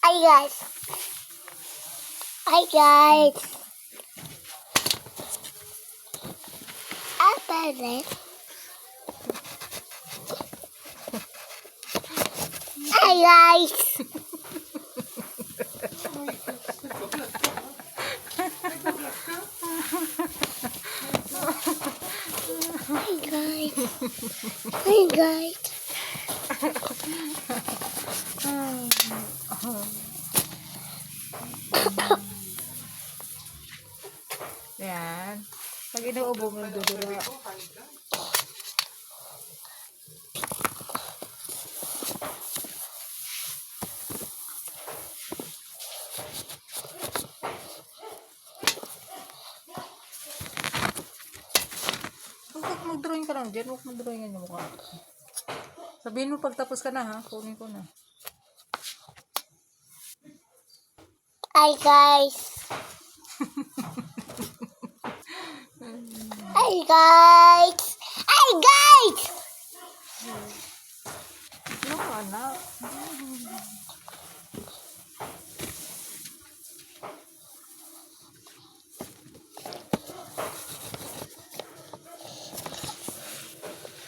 Hi guys. Hi guys. Apa nih? Hi guys. Hi guys. Hi guys. Yan. Pag inuubo mo, dudura. Huwag mag-drawing ka lang dyan. Huwag mag-drawing yung mukha. Sabihin mo pag tapos ka na ha. Kunin ko na. Hi guys. Hi guys. Hi guys. Ano ka anak?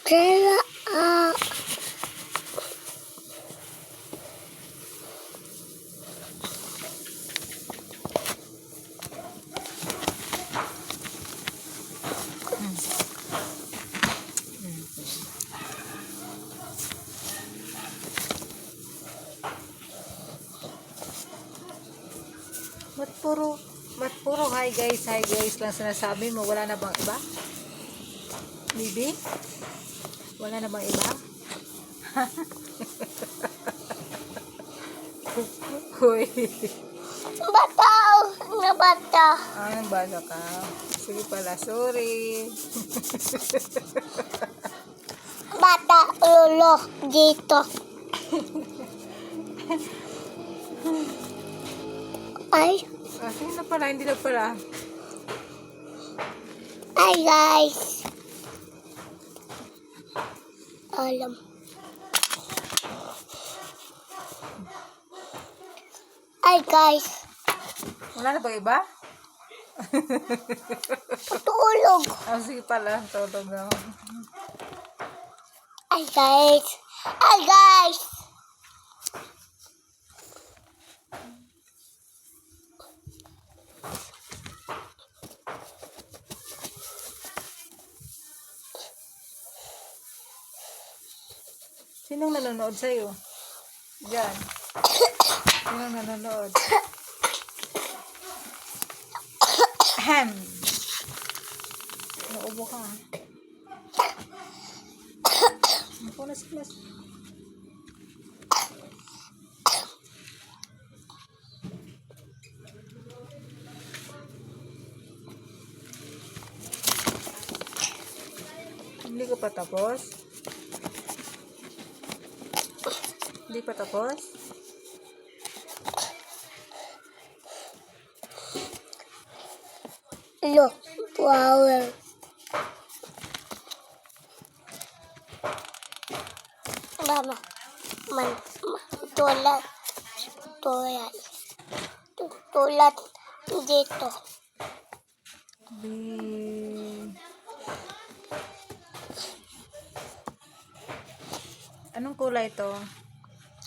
Kaya Ba't puro hi guys lang sinasabi mo? Wala na bang iba? Bibi? Wala na bang iba? Hoy. bata na bata. Anong basa ka? Sige pala, sorry. Bata ulo dito. Ay, Sige na pala, hindi na pala. hi guys. Alam. Hi guys. Wala na bang iba? Patulog. Sige pala, tulog ako. Hi guys. Hi guys. Sinong nanonood sa'yo? Diyan. Sinong nanonood? Ahem. Naubo ka. Ako na si Mas. Hindi ka pa tapos? Hindi pa tapos? Look, flower. Mama, tulad. Tulad dito. Anong kulay to?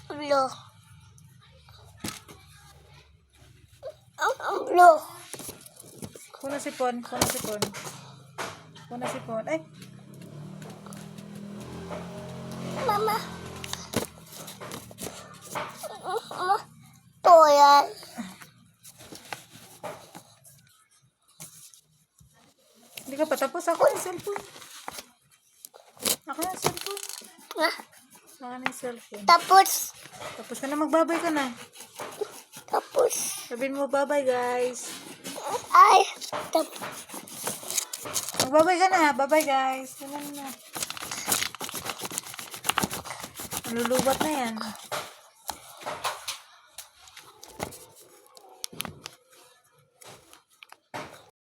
Blue. Blue. Kuna sipon. Kuna sipon. Ay! Mama. Tulad. Hindi ka pa tapos. Ako yung cellphone. Ako yung cellphone. Ako yung cellphone. Tapos. Tapos ka na, magbabay ka na. Tapos. Sabihin mo, bye-bye guys. Ay. Magbabay ka na. Bye-bye guys. Ganun na. Malulubat na yan.